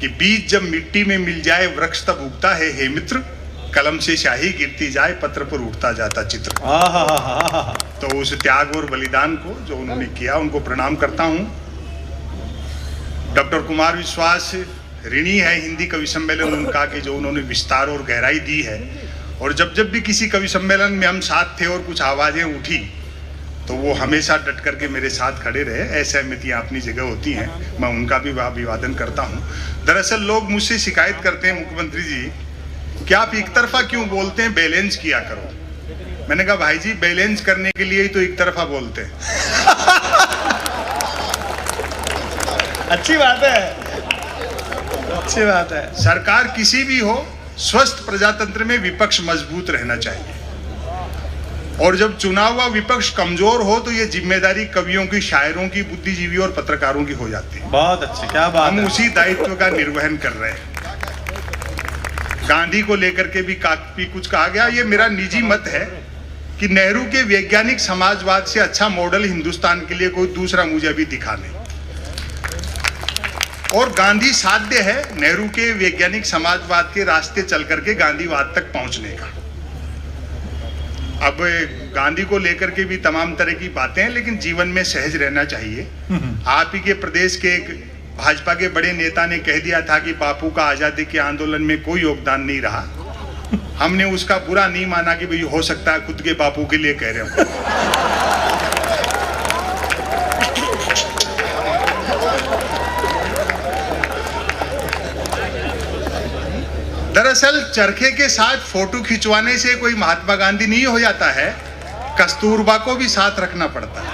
कि बीज जब मिट्टी में मिल जाए वृक्ष तब उगता है हे मित्र, कलम से स्याही गिरती जाए पत्र पर उठता जाता चित्र। तो उस त्याग और बलिदान को जो उन्होंने किया उनको प्रणाम करता हूँ। डॉक्टर कुमार विश्वास ऋणी है हिंदी कवि सम्मेलन उनका कि जो उन्होंने विस्तार और गहराई दी है, और जब जब भी किसी कवि सम्मेलन में हम साथ थे और कुछ आवाजें उठी तो वो हमेशा डट करके मेरे साथ खड़े रहे। असहमतियाँ अपनी जगह होती हैं, मैं उनका भी अभिवादन करता हूँ। दरअसल लोग मुझसे शिकायत करते हैं, मुख्यमंत्री जी क्या आप एक तरफा क्यों बोलते हैं, बैलेंस किया करो। मैंने कहा भाई जी बैलेंस करने के लिए ही तो एक तरफा बोलते हैं। अच्छी बात है, अच्छी बात है। सरकार किसी भी हो, स्वस्थ प्रजातंत्र में विपक्ष मजबूत रहना चाहिए, और जब चुना हुआ विपक्ष कमजोर हो तो ये जिम्मेदारी कवियों की, शायरों की, बुद्धिजीवियों और पत्रकारों की हो जाती है। बहुत अच्छी, क्या बात है। हम उसी दायित्व का निर्वहन कर रहे हैं। गांधी को लेकर के भी काफी कुछ कहा गया। ये मेरा निजी मत है कि नेहरू के वैज्ञानिक समाजवाद से अच्छा मॉडल हिंदुस्तान के लिए कोई दूसरा मुझे अभी दिखा नहीं, और गांधी साध्य है नेहरू के वैज्ञानिक समाजवाद के रास्ते चल करके गांधीवाद तक पहुंचने का। अब गांधी को लेकर के भी तमाम तरह की बातें हैं, लेकिन जीवन में सहज रहना चाहिए। आप ही के प्रदेश के एक भाजपा के बड़े नेता ने कह दिया था कि बापू का आजादी के आंदोलन में कोई योगदान नहीं रहा। हमने उसका बुरा नहीं माना कि भाई हो सकता है खुद के बापू के लिए कह रहे हो। दरअसल चरखे के साथ फोटो खिंचवाने से कोई महात्मा गांधी नहीं हो जाता है, कस्तूरबा को भी साथ रखना पड़ता है।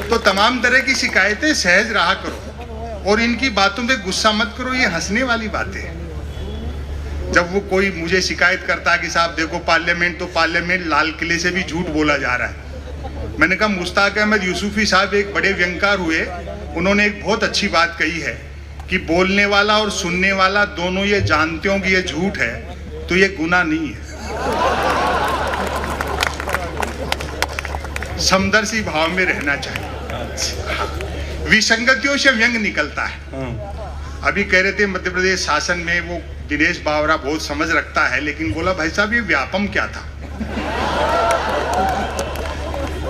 तो तमाम तरह की शिकायतें सहज रहा करो, और इनकी बातों पे गुस्सा मत करो, ये हंसने वाली बातें हैं। जब वो कोई मुझे शिकायत करता है कि साहब देखो पार्लियामेंट, तो पार्लियामेंट लाल किले से भी झूठ बोला जा रहा है। मैंने कहा मुश्ताक अहमद यूसुफी साहब एक बड़े व्यंगकार हुए, उन्होंने एक बहुत अच्छी बात कही है कि बोलने वाला और सुनने वाला दोनों ये जानते हो कि ये झूठ है तो ये गुनाह नहीं है। समदर्शी भाव में रहना चाहिए। विसंगतियों से व्यंग निकलता है। अभी कह रहे थे मध्य प्रदेश शासन में वो दिनेश बावरा बहुत समझ रखता है, लेकिन बोला भाई साहब ये व्यापम क्या था।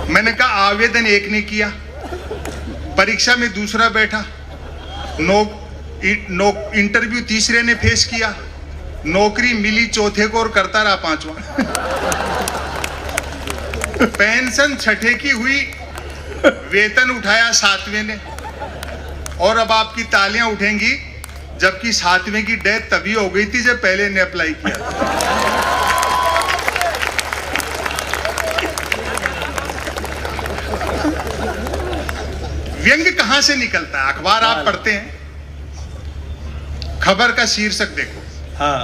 मैंने कहा आवेदन एक ने किया, परीक्षा में दूसरा बैठा, इंटरव्यू तीसरे ने फेस किया, नौकरी मिली चौथे को और करता रहा पांचवा। पेंशन छठे की हुई, वेतन उठाया सातवें ने, और अब आपकी तालियां उठेंगी जबकि सातवें की डेथ तभी हो गई थी जब पहले ने अप्लाई किया था। व्यंग कहां से निकलता है? अखबार आप पढ़ते हैं, खबर का शीर्षक देखो, हाँ,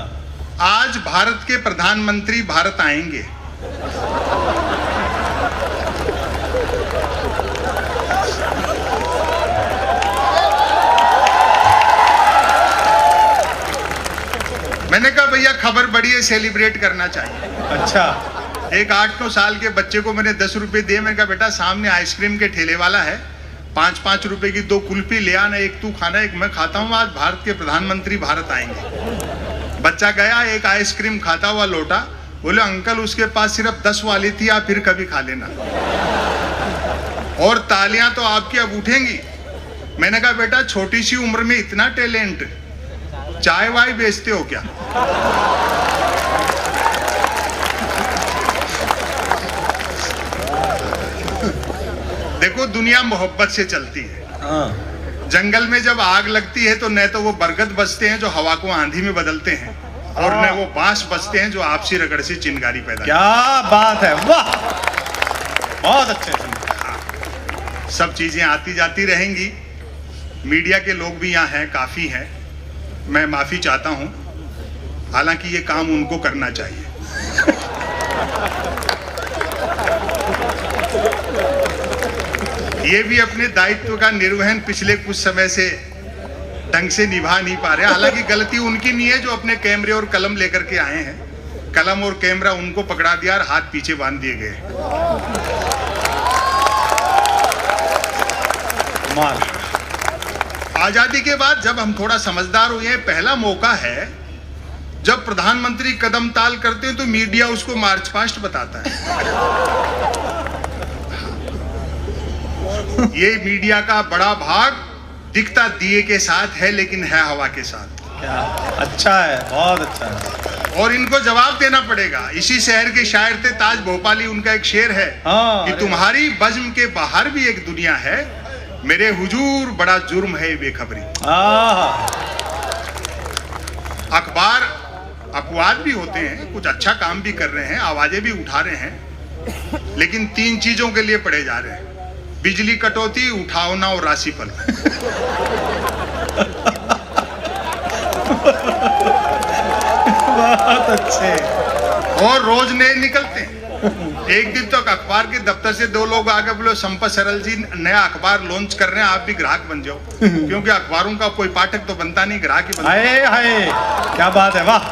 आज भारत के प्रधानमंत्री भारत आएंगे। मैंने कहा भैया खबर बड़ी है, सेलिब्रेट करना चाहिए। अच्छा। एक 8-9 साल के बच्चे को मैंने 10 रुपए दिए। मैंने कहा बेटा सामने आइसक्रीम के ठेले वाला है, 5-5 रुपए की 2 कुल्फी ले आना, एक तू खाना एक मैं खाता हूँ, आज भारत के प्रधानमंत्री भारत आएंगे। बच्चा गया, एक आइसक्रीम खाता हुआ लौटा, बोले अंकल उसके पास सिर्फ 10 वाली थी, आप फिर कभी खा लेना। और तालियां तो आपकी अब उठेंगी। मैंने कहा बेटा छोटी सी उम्र में इतना टैलेंट, चाय वाय बेचते हो क्या? देखो दुनिया मोहब्बत से चलती है। जंगल में जब आग लगती है तो न तो वो बरगद बचते हैं जो हवा को आंधी में बदलते हैं, और न वो बांस बचते हैं जो आपसी रगड़ से चिंगारी पैदा। क्या बात है, वाह, बहुत अच्छे। सब चीजें आती जाती रहेंगी। मीडिया के लोग भी यहाँ हैं, काफी हैं, मैं माफी चाहता हूं, हालांकि ये काम उनको करना चाहिए। ये भी अपने दायित्व का निर्वहन पिछले कुछ समय से ढंग से निभा नहीं पा रहे। हालांकि गलती उनकी नहीं है जो अपने कैमरे और कलम लेकर के आए हैं, कलम और कैमरा उनको पकड़ा दिया और हाथ पीछे बांध दिए गए। आजादी के बाद जब हम थोड़ा समझदार हुए हैं, पहला मौका है जब प्रधानमंत्री कदम ताल करते हैं तो मीडिया उसको मार्च पास्ट बताता है। ये मीडिया का बड़ा भाग दिखता दिए के साथ है, लेकिन है हवा के साथ। क्या अच्छा है, बहुत अच्छा है। और इनको जवाब देना पड़ेगा। इसी शहर के शायर थे ताज भोपाली, उनका एक शेर है हाँ, कि तुम्हारी बज़्म के बाहर भी एक दुनिया है, मेरे हुजूर बड़ा जुर्म है बेखबरी। अखबार अपवाद भी होते हैं, कुछ अच्छा काम भी कर रहे हैं, आवाजें भी उठा रहे हैं, लेकिन 3 चीजों के लिए पढ़े जा रहे हैं: बिजली कटौती, उठावना और राशिफल। बहुत अच्छे। और रोज नए निकलते हैं। एक दिन तक अखबार के दफ्तर से 2 लोग आके बोले संपत सरल जी नया अखबार लॉन्च कर रहे हैं, आप भी ग्राहक बन जाओ। क्योंकि अखबारों का कोई पाठक तो बनता नहीं, ग्राहक ही बनता। हाय हाय, क्या बात है, वाह।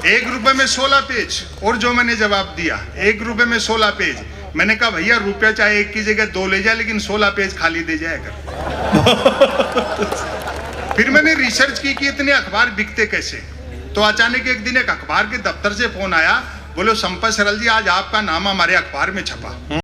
1 रुपए में 16 पेज। और जो मैंने जवाब दिया, 1 रुपए में 16 पेज। मैंने कहा भैया रुपया चाहे 1 की जगह 2 ले जाए, लेकिन 16 पेज खाली दे जाएगा। फिर मैंने रिसर्च की कि इतने अखबार बिकते कैसे। तो अचानक एक दिन एक अखबार के दफ्तर से फोन आया, बोलो संपत सरल जी आज आपका नाम हमारे अखबार में छपा।